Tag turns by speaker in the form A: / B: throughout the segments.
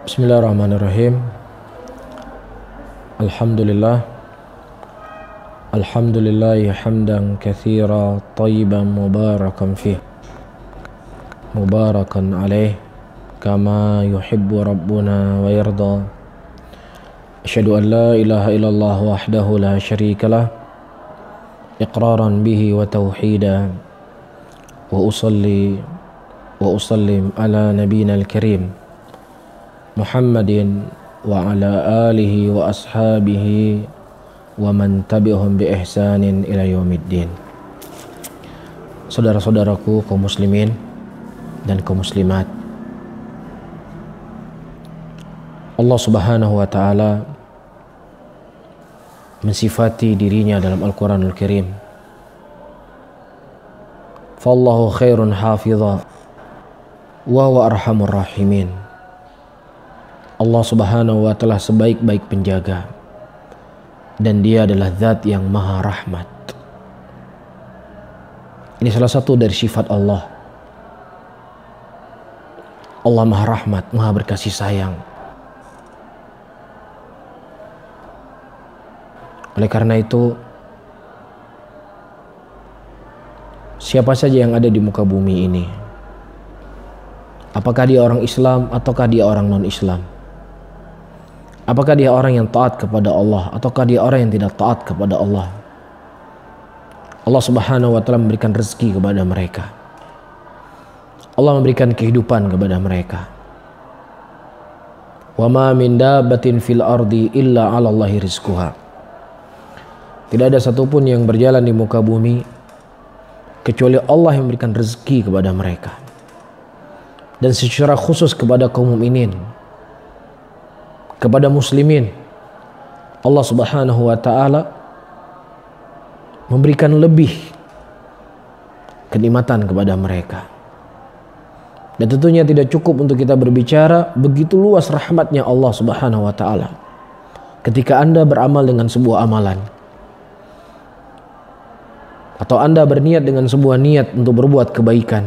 A: Bismillahirrahmanirrahim. Alhamdulillahi hamdan katsira thayyiban mubarakan fih mubarakan alaih kama yuhibbu rabbuna wa yarda. Asyhadu an la ilaha illallah wahdahu la syarikalah iqraran bihi wa tauhida wa usalli wa usallim ala nabiyyina al-karim Muhammadin wa ala alihi wa ashabihi wa man tabi'ahum bi ihsanin ila yaumiddin. Saudara-saudaraku kaum muslimin dan kaum muslimat, Allah Subhanahu wa taala mensifati dirinya dalam Al-Qur'anul Karim, "Fallahu khairun hafidha wa huwa arhamur rahimin." Allah Subhanahu wa ta'ala sebaik-baik penjaga dan Dia adalah zat yang maha rahmat. Ini salah satu dari sifat Allah. Allah maha rahmat, maha berkasih sayang. Oleh karena itu, siapa saja yang ada di muka bumi ini, apakah dia orang Islam ataukah dia orang non-Islam, apakah dia orang yang taat kepada Allah ataukah dia orang yang tidak taat kepada Allah, Allah Subhanahu wa ta'ala memberikan rezeki kepada mereka. Allah memberikan kehidupan kepada mereka. Wa ma min dabbatin fil ardi illa 'ala Allahi rizquha. Tidak ada satupun yang berjalan di muka bumi kecuali Allah yang memberikan rezeki kepada mereka. Dan secara khusus kepada kaum mukminin, kepada muslimin, Allah Subhanahu wa ta'ala memberikan lebih kenikmatan kepada mereka. Dan tentunya tidak cukup untuk kita berbicara begitu luas rahmatnya Allah Subhanahu wa ta'ala ketika Anda beramal dengan sebuah amalan, atau Anda berniat dengan sebuah niat untuk berbuat kebaikan,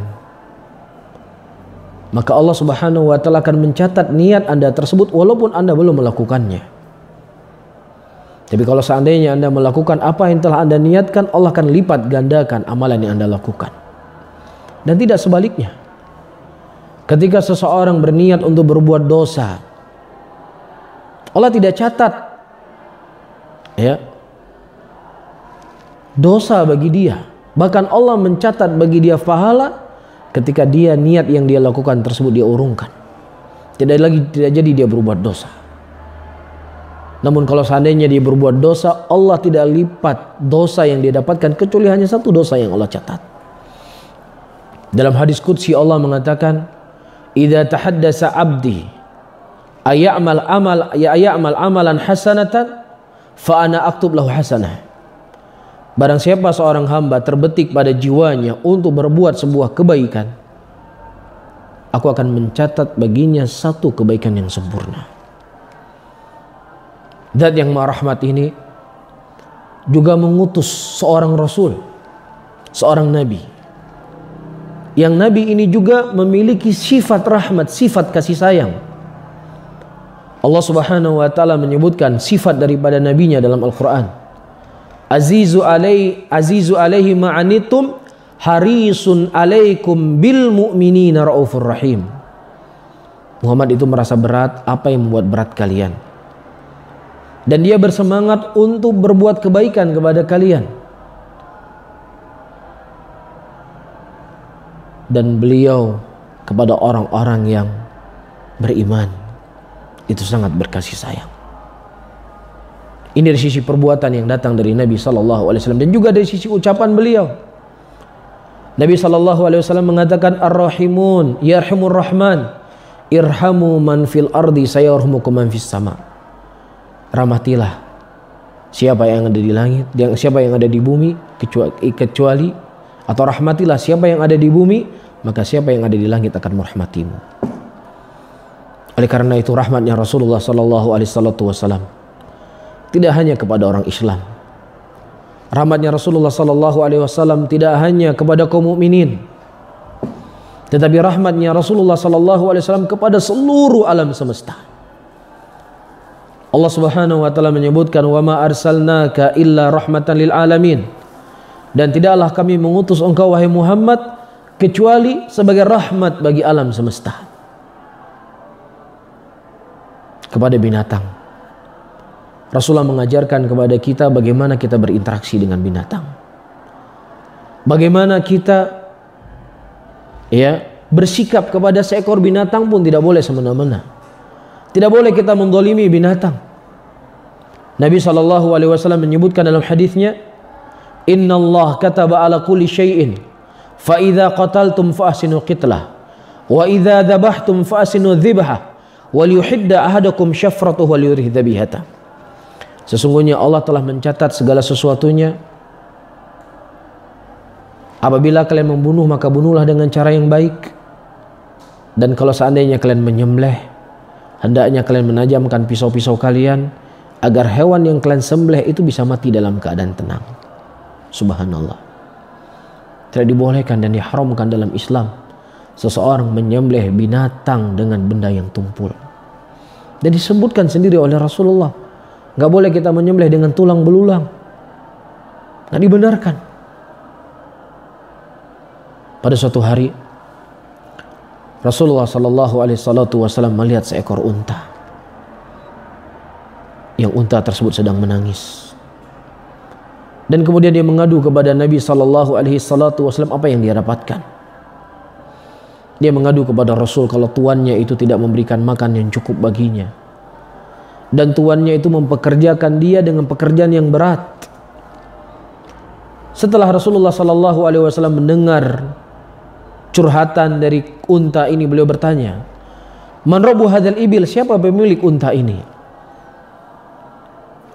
A: maka Allah Subhanahu wa ta'ala akan mencatat niat Anda tersebut walaupun Anda belum melakukannya. Tapi kalau seandainya Anda melakukan apa yang telah Anda niatkan, Allah akan lipat gandakan amalan yang Anda lakukan. Dan tidak sebaliknya. Ketika seseorang berniat untuk berbuat dosa, Allah tidak catat dosa bagi dia. Bahkan Allah mencatat bagi dia pahala ketika dia niat yang dia lakukan tersebut dia urungkan. Tidak jadi dia berbuat dosa. Namun kalau seandainya dia berbuat dosa, Allah tidak lipat dosa yang dia dapatkan kecuali hanya satu dosa yang Allah catat. Dalam hadis qudsi Allah mengatakan, "Idza tahaddasa 'abdi ay'amal amalan hasanatan fa ana aktub lahu hasanah." Barang siapa seorang hamba terbetik pada jiwanya untuk berbuat sebuah kebaikan, aku akan mencatat baginya satu kebaikan yang sempurna. Zat yang maha rahmat ini juga mengutus seorang rasul, seorang nabi, yang nabi ini juga memiliki sifat rahmat, sifat kasih sayang. Allah Subhanahu wa ta'ala menyebutkan sifat daripada nabinya dalam Al-Quran. Azizu alaihi ma'anitum harisun alaikum bil mu'minina raufur rahim. Muhammad itu merasa berat apa yang membuat berat kalian, dan dia bersemangat untuk berbuat kebaikan kepada kalian. Dan beliau kepada orang-orang yang beriman itu sangat berkasih sayang. Ini dari sisi perbuatan yang datang dari Nabi SAW, dan juga dari sisi ucapan beliau. Nabi SAW mengatakan, "Ar-Rahimun yarhamur Rahman, irhamu man fil ardi sayarhamukum man fis sama." Rahmatilah siapa yang ada di langit, siapa yang ada di bumi, kecuali atau rahmatilah siapa yang ada di bumi, maka siapa yang ada di langit akan merahmatimu. Oleh karena itu rahmatnya Rasulullah SAW tidak hanya kepada orang Islam. Rahmatnya Rasulullah SAW tidak hanya kepada kaum mukminin, tetapi rahmatnya Rasulullah SAW kepada seluruh alam semesta. Allah Subhanahu wa taala menyebutkan, "Wa ma arsalnaka illa rahmatan lil alamin." Dan tidaklah kami mengutus engkau wahai Muhammad kecuali sebagai rahmat bagi alam semesta. Kepada binatang, Rasulullah mengajarkan kepada kita bagaimana kita berinteraksi dengan binatang. Bagaimana kita bersikap kepada seekor binatang pun tidak boleh semena-mena. Tidak boleh kita mendolimi binatang. Nabi SAW menyebutkan dalam hadisnya, "Inna Allah kataba ala kulli syai'in, fa idza qataltum fa ahsinu qitlah, wa idza dzabhtum fa ahsinu dzibhah, wal yuhidda ahadakum syafratuhu wal yurih dzabihata." Sesungguhnya Allah telah mencatat segala sesuatunya. Apabila kalian membunuh, maka bunuhlah dengan cara yang baik. Dan kalau seandainya kalian menyembelih, hendaknya kalian menajamkan pisau-pisau kalian agar hewan yang kalian sembelih itu bisa mati dalam keadaan tenang. Subhanallah. Tidak dibolehkan dan diharamkan dalam Islam seseorang menyembelih binatang dengan benda yang tumpul. Dan disebutkan sendiri oleh Rasulullah, nggak boleh kita menyembelih dengan tulang belulang. Nggak dibenarkan. Pada suatu hari Rasulullah SAW melihat seekor unta. Yang unta tersebut sedang menangis. Dan kemudian dia mengadu kepada Nabi SAW apa yang dia dapatkan. Dia mengadu kepada Rasul kalau tuannya itu tidak memberikan makan yang cukup baginya. Dan tuannya itu mempekerjakan dia dengan pekerjaan yang berat. Setelah Rasulullah SAW mendengar curhatan dari unta ini, beliau bertanya, "Man rabbu hadzal ibil?" Siapa pemilik unta ini?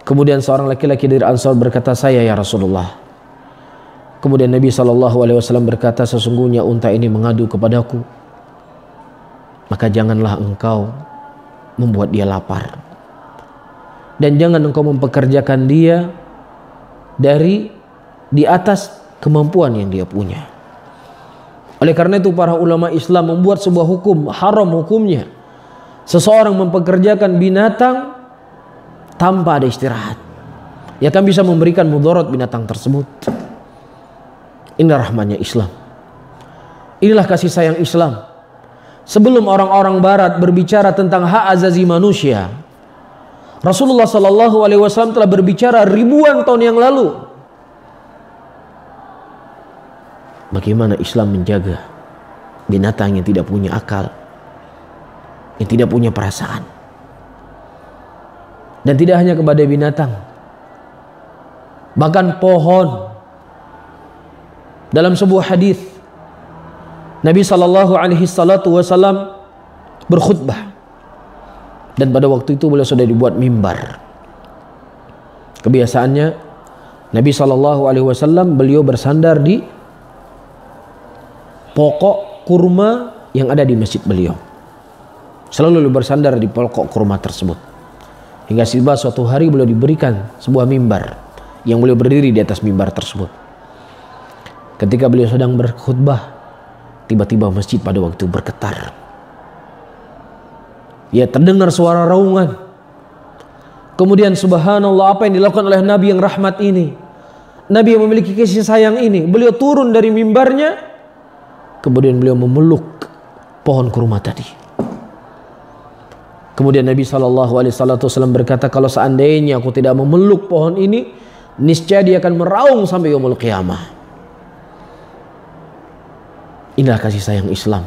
A: Kemudian seorang laki-laki dari Ansar berkata, "Saya ya Rasulullah." Kemudian Nabi SAW berkata, "Sesungguhnya unta ini mengadu kepadaku, maka janganlah engkau membuat dia lapar, dan jangan engkau mempekerjakan dia di atas kemampuan yang dia punya." Oleh karena itu para ulama Islam membuat sebuah hukum, haram hukumnya seseorang mempekerjakan binatang tanpa ada istirahat. Ya kan bisa memberikan mudarat binatang tersebut. Inilah rahmatnya Islam. Inilah kasih sayang Islam. Sebelum orang-orang barat berbicara tentang hak azazi manusia, Rasulullah SAW telah berbicara ribuan tahun yang lalu. Bagaimana Islam menjaga binatang yang tidak punya akal, yang tidak punya perasaan. Dan tidak hanya kepada binatang, bahkan pohon. Dalam sebuah hadis Nabi SAW berkhutbah, dan pada waktu itu beliau sudah dibuat mimbar. Kebiasaannya Nabi SAW beliau bersandar di pokok kurma yang ada di masjid beliau. Selalu bersandar di pokok kurma tersebut. Hingga tiba suatu hari beliau diberikan sebuah mimbar yang beliau berdiri di atas mimbar tersebut. Ketika beliau sedang berkhutbah, tiba-tiba masjid pada waktu bergetar. Ya, terdengar suara raungan. Kemudian subhanallah, apa yang dilakukan oleh Nabi yang rahmat ini, Nabi yang memiliki kasih sayang ini, beliau turun dari mimbarnya. Kemudian beliau memeluk pohon kurma tadi. Kemudian Nabi SAW berkata, kalau seandainya aku tidak memeluk pohon ini, niscaya dia akan meraung sampai yaumul qiyamah. Inilah kasih sayang Islam.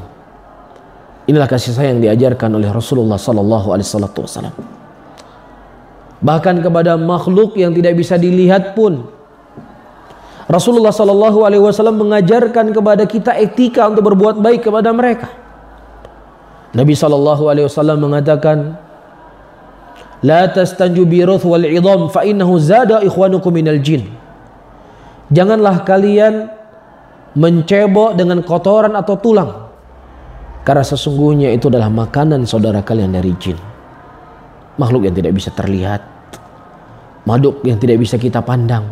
A: Inilah kasih sayang diajarkan oleh Rasulullah SAW. Bahkan kepada makhluk yang tidak bisa dilihat pun, Rasulullah SAW mengajarkan kepada kita etika untuk berbuat baik kepada mereka. Nabi SAW mengatakan, "La tastanju biruth wal idham fa innahu zada ikhwanukum minal jin." Janganlah kalian mencebok dengan kotoran atau tulang, karena sesungguhnya itu adalah makanan saudara kalian dari jin. Makhluk yang tidak bisa terlihat, makhluk yang tidak bisa kita pandang,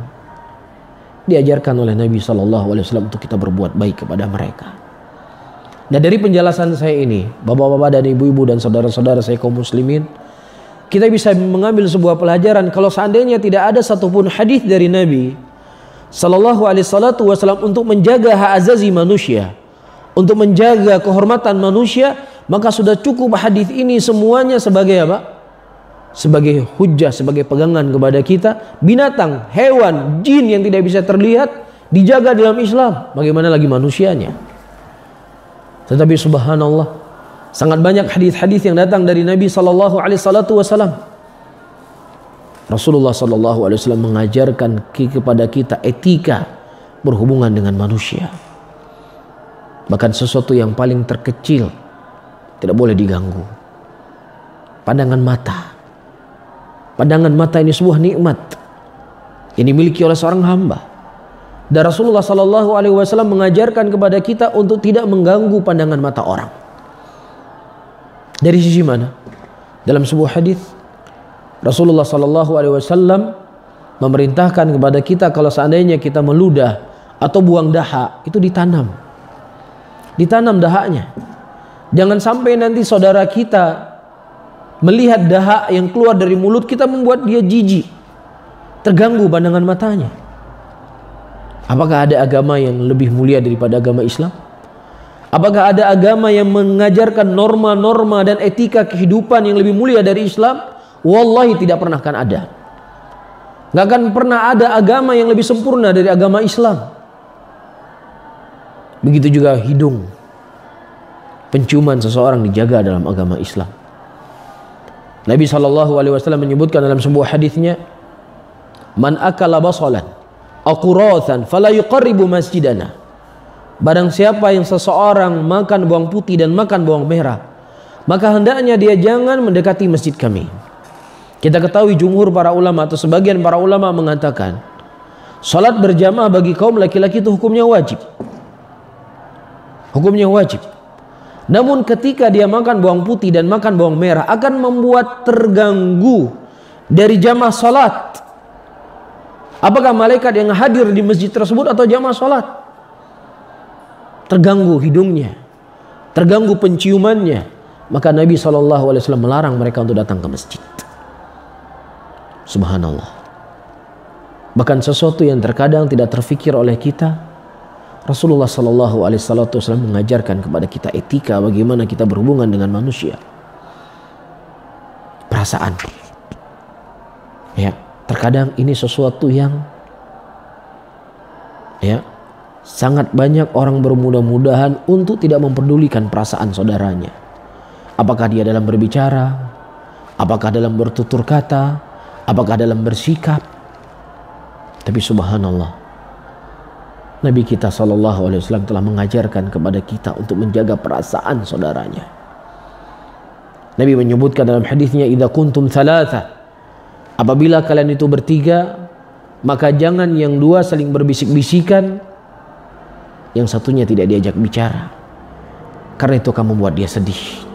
A: diajarkan oleh Nabi SAW untuk kita berbuat baik kepada mereka. Nah, dari penjelasan saya ini, bapak-bapak dan ibu-ibu dan saudara-saudara saya kaum muslimin, kita bisa mengambil sebuah pelajaran kalau seandainya tidak ada satupun hadis dari Nabi Sallallahu Alaihi Wasallam untuk menjaga hak azazi manusia, untuk menjaga kehormatan manusia, maka sudah cukup hadis ini semuanya sebagai apa? Sebagai hujjah, sebagai pegangan kepada kita. Binatang, hewan, jin yang tidak bisa terlihat dijaga dalam Islam, bagaimana lagi manusianya? Tetapi subhanallah, sangat banyak hadis-hadis yang datang dari Nabi Sallallahu Alaihi Wasallam. Rasulullah Sallallahu Alaihi Wasallam mengajarkan kepada kita etika berhubungan dengan manusia. Bahkan sesuatu yang paling terkecil tidak boleh diganggu. Pandangan mata. Pandangan mata ini sebuah nikmat yang dimiliki oleh seorang hamba. Dan Rasulullah Sallallahu Alaihi Wasallam mengajarkan kepada kita untuk tidak mengganggu pandangan mata orang. Dari sisi mana? Dalam sebuah hadis Rasulullah Sallallahu Alaihi Wasallam memerintahkan kepada kita kalau seandainya kita meludah atau buang dahak itu ditanam dahaknya. Jangan sampai nanti saudara kita melihat dahak yang keluar dari mulut kita membuat dia jijik, terganggu pandangan matanya. Apakah ada agama yang lebih mulia daripada agama Islam? Apakah ada agama yang mengajarkan norma-norma dan etika kehidupan yang lebih mulia dari Islam? Wallahi tidak pernah akan ada. Gak akan pernah ada agama yang lebih sempurna dari agama Islam. Begitu juga hidung. Penciuman seseorang dijaga dalam agama Islam. Nabi SAW menyebutkan dalam sebuah hadisnya, man akala basalan aqurathan fala yuqarribu masjidana. Barang siapa yang seseorang makan bawang putih dan makan bawang merah, maka hendaknya dia jangan mendekati masjid kami. Kita ketahui jumhur para ulama atau sebagian para ulama mengatakan salat berjamaah bagi kaum laki-laki itu hukumnya wajib. Hukumnya wajib. Namun ketika dia makan bawang putih dan makan bawang merah akan membuat terganggu dari jamaah salat. Apakah malaikat yang hadir di masjid tersebut atau jamaah salat? Terganggu hidungnya, terganggu penciumannya, maka Nabi SAW melarang mereka untuk datang ke masjid. Subhanallah. Bahkan sesuatu yang terkadang tidak terfikir oleh kita, Rasulullah SAW mengajarkan kepada kita etika bagaimana kita berhubungan dengan manusia. Perasaan. Ya, terkadang ini sesuatu yang sangat banyak orang bermudah-mudahan untuk tidak memperdulikan perasaan saudaranya. Apakah dia dalam berbicara, apakah dalam bertutur kata, apakah dalam bersikap. Tapi subhanallah, Nabi kita SAW telah mengajarkan kepada kita untuk menjaga perasaan saudaranya. Nabi menyebutkan dalam hadisnya, idza kuntum thalatha, apabila kalian itu bertiga, maka jangan yang dua saling berbisik-bisikan, yang satunya tidak diajak bicara, karena itu akan membuat dia sedih.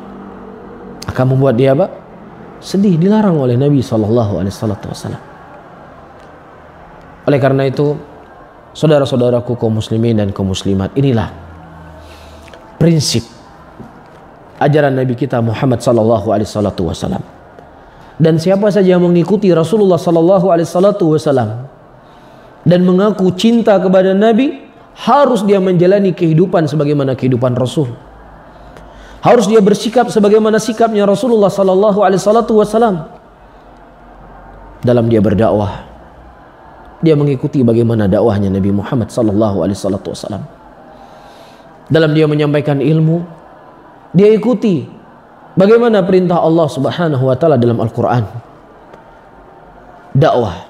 A: Akan membuat dia apa? Sedih. Dilarang oleh Nabi SAW. Oleh karena itu, saudara-saudaraku kaum muslimin dan kaum muslimat, inilah prinsip ajaran Nabi kita Muhammad SAW. Dan siapa saja yang mengikuti Rasulullah SAW dan mengaku cinta kepada Nabi, harus dia menjalani kehidupan sebagaimana kehidupan Rasul. Harus dia bersikap sebagaimana sikapnya Rasulullah SAW dalam dia berdakwah. Dia mengikuti bagaimana dakwahnya Nabi Muhammad SAW. Dalam dia menyampaikan ilmu, dia ikuti bagaimana perintah Allah Subhanahu wa taala dalam Al-Qur'an. Dakwah,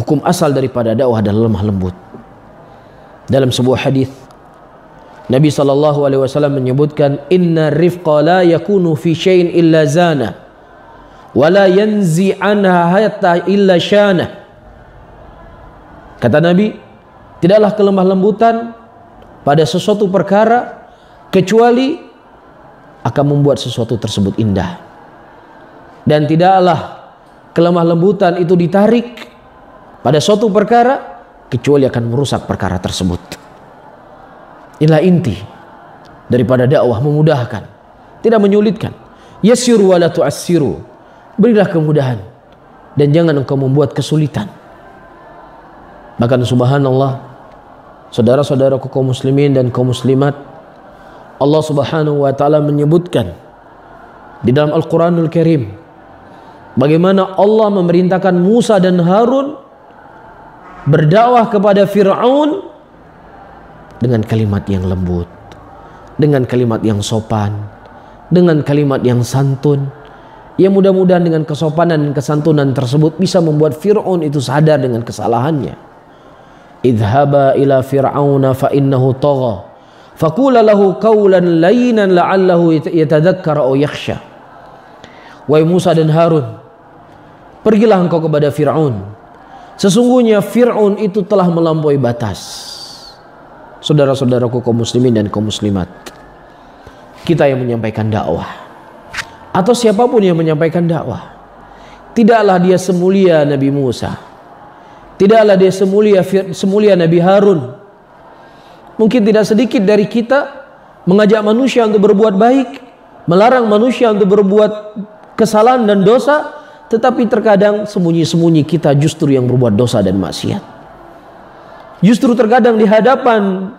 A: hukum asal daripada dakwah adalah lemah lembut. Dalam sebuah hadis Nabi SAW menyebutkan, inna rifqa la yakunu fi syai'in illa zana wa la yanzi anha hatta illa syana. Kata Nabi, tidaklah kelemah lembutan pada sesuatu perkara kecuali akan membuat sesuatu tersebut indah. Dan tidaklah kelemah lembutan itu ditarik pada suatu perkara kecuali akan merusak perkara tersebut. Inilah inti daripada dakwah, memudahkan, tidak menyulitkan. Yassiru wa la tu'assiru, berilah kemudahan dan jangan engkau membuat kesulitan. Bahkan subhanallah, saudara-saudaraku kaum muslimin dan kaum muslimat, Allah Subhanahu wa taala menyebutkan di dalam Al-Qur'anul Karim bagaimana Allah memerintahkan Musa dan Harun berdakwah kepada Fir'aun dengan kalimat yang lembut, dengan kalimat yang sopan, dengan kalimat yang santun. Ya, mudah-mudahan dengan kesopanan dan kesantunan tersebut bisa membuat Fir'aun itu sadar dengan kesalahannya. Idhaba ila fir'auna fa innahu tagha faqula lahu qawlan layyinan la'allahu yatadhakkar aw yakhsha. Wahai Musa dan Harun, pergilah engkau kepada Fir'aun. Sesungguhnya Fir'aun itu telah melampaui batas. Saudara-saudaraku kaum muslimin dan kaum muslimat, kita yang menyampaikan dakwah atau siapapun yang menyampaikan dakwah, tidaklah dia semulia Nabi Musa, tidaklah dia semulia Nabi Harun. Mungkin tidak sedikit dari kita mengajak manusia untuk berbuat baik, melarang manusia untuk berbuat kesalahan dan dosa, tetapi terkadang sembunyi-sembunyi kita justru yang berbuat dosa dan maksiat. Justru terkadang di hadapan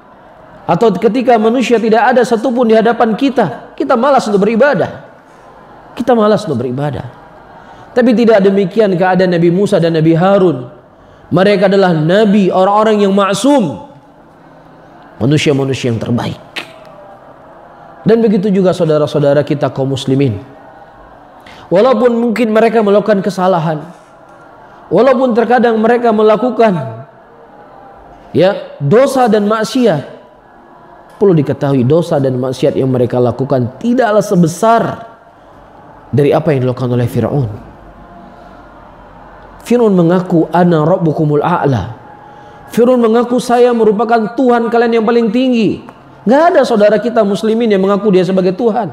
A: atau ketika manusia tidak ada satupun di hadapan kita, kita malas untuk beribadah. Kita malas untuk beribadah. Tapi tidak demikian keadaan Nabi Musa dan Nabi Harun. Mereka adalah nabi, orang-orang yang maksum, manusia-manusia yang terbaik. Dan begitu juga saudara-saudara kita kaum muslimin. Walaupun mungkin mereka melakukan kesalahan, walaupun terkadang mereka melakukan dosa dan maksiat, perlu diketahui dosa dan maksiat yang mereka lakukan tidaklah sebesar dari apa yang dilakukan oleh Fir'aun. Fir'aun mengaku ana rabbukumul a'la. Fir'aun mengaku saya merupakan Tuhan kalian yang paling tinggi. Gak ada saudara kita muslimin yang mengaku dia sebagai Tuhan.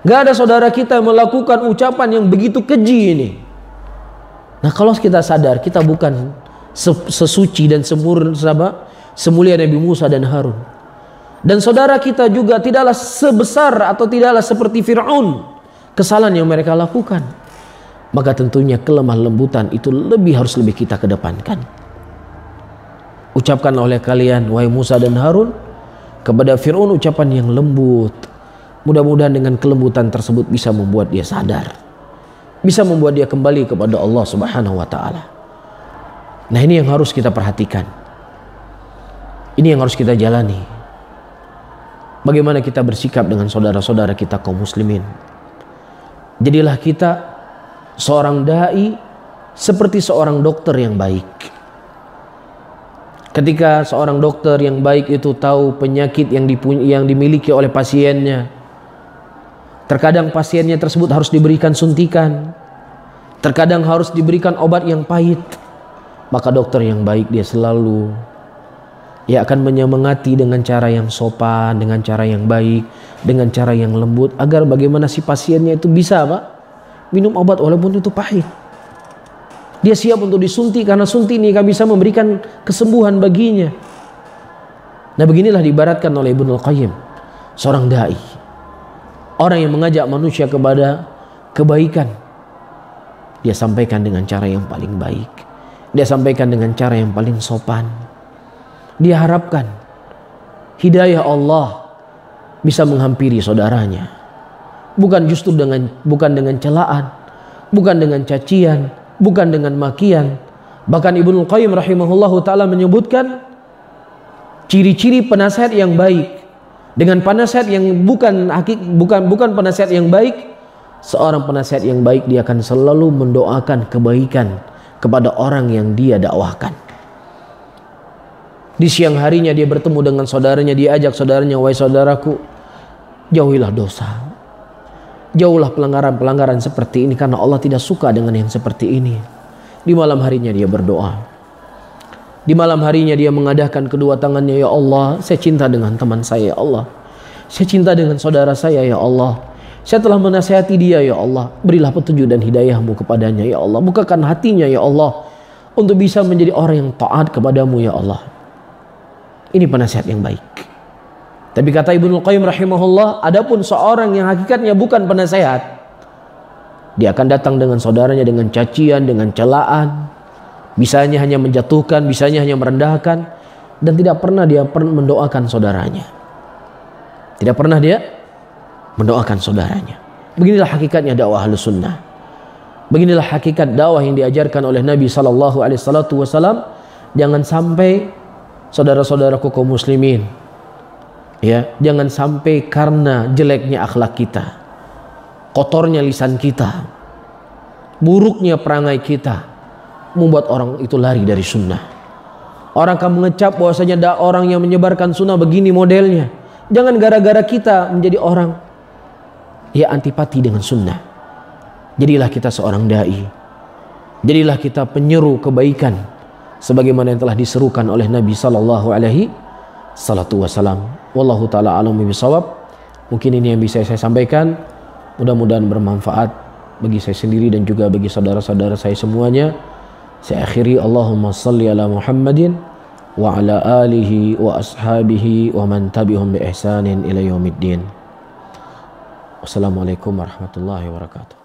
A: Gak ada saudara kita yang melakukan ucapan yang begitu keji ini. Nah, kalau kita sadar kita bukan sesuci dan semulia Nabi Musa dan Harun, dan saudara kita juga tidaklah sebesar atau tidaklah seperti Fir'aun kesalahan yang mereka lakukan, maka tentunya kelemah lembutan itu harus lebih kita kedepankan. Ucapkan oleh kalian wahai Musa dan Harun kepada Fir'aun ucapan yang lembut. Mudah-mudahan dengan kelembutan tersebut bisa membuat dia sadar, bisa membuat dia kembali kepada Allah Subhanahu wa taala. Nah, ini yang harus kita perhatikan, ini yang harus kita jalani. Bagaimana kita bersikap dengan saudara-saudara kita kaum muslimin. Jadilah kita seorang dai seperti seorang dokter yang baik. Ketika seorang dokter yang baik itu tahu penyakit yang dimiliki oleh pasiennya, terkadang pasiennya tersebut harus diberikan suntikan, terkadang harus diberikan obat yang pahit, maka dokter yang baik dia selalu akan menyemangati dengan cara yang sopan, dengan cara yang baik, dengan cara yang lembut, agar bagaimana si pasiennya itu bisa minum obat walaupun itu pahit. Dia siap untuk disuntik karena suntik ini akan bisa memberikan kesembuhan baginya. Nah, beginilah diibaratkan oleh Ibnu Al-Qayyim, seorang dai, orang yang mengajak manusia kepada kebaikan. Dia sampaikan dengan cara yang paling baik, dia sampaikan dengan cara yang paling sopan. Dia harapkan hidayah Allah bisa menghampiri saudaranya, bukan dengan celaan, bukan dengan cacian, bukan dengan makian. Bahkan Ibnu Qayyim rahimahullahu taala menyebutkan ciri-ciri penasihat yang baik dengan penasihat yang bukan penasihat yang baik. Seorang penasihat yang baik dia akan selalu mendoakan kebaikan kepada orang yang dia dakwahkan. Di siang harinya dia bertemu dengan saudaranya, dia ajak saudaranya, wahai saudaraku, jauhilah dosa, jauhlah pelanggaran-pelanggaran seperti ini, karena Allah tidak suka dengan yang seperti ini. Di malam harinya dia berdoa, di malam harinya dia mengadahkan kedua tangannya, ya Allah, saya cinta dengan teman saya, ya Allah, saya cinta dengan saudara saya, ya Allah, saya telah menasihati dia, ya Allah, berilah petunjuk dan hidayahmu kepadanya, ya Allah, bukakan hatinya, ya Allah, untuk bisa menjadi orang yang taat kepadamu, ya Allah. Ini penasihat yang baik. Tapi kata Ibnu Qayyim rahimahullah, adapun seorang yang hakikatnya bukan penasehat, dia akan datang dengan saudaranya dengan cacian, dengan celaan, bisanya hanya menjatuhkan, bisanya hanya merendahkan, dan tidak pernah dia mendoakan saudaranya. Tidak pernah dia mendoakan saudaranya. Beginilah hakikatnya dakwah Ahlus Sunnah. Beginilah hakikat dakwah yang diajarkan oleh Nabi SAW. Jangan sampai saudara-saudaraku kaum muslimin, ya, jangan sampai karena jeleknya akhlak kita, kotornya lisan kita, buruknya perangai kita, membuat orang itu lari dari sunnah. Orang akan mengecap bahwasanya orang yang menyebarkan sunnah begini modelnya. Jangan gara-gara kita menjadi orang ya antipati dengan sunnah. Jadilah kita seorang dai, jadilah kita penyeru kebaikan sebagaimana yang telah diserukan oleh Nabi sallallahu alaihi wasallam. Wallahu taala alam bisawab. Mungkin ini yang bisa saya sampaikan, mudah-mudahan bermanfaat bagi saya sendiri dan juga bagi saudara-saudara saya semuanya. Saya akhiri, Allahumma salli ala Muhammadin wa ala alihi wa ashabihi wa man tabi'hum bi ihsanin ila yaumiddin. Wassalamualaikum warahmatullahi wabarakatuh.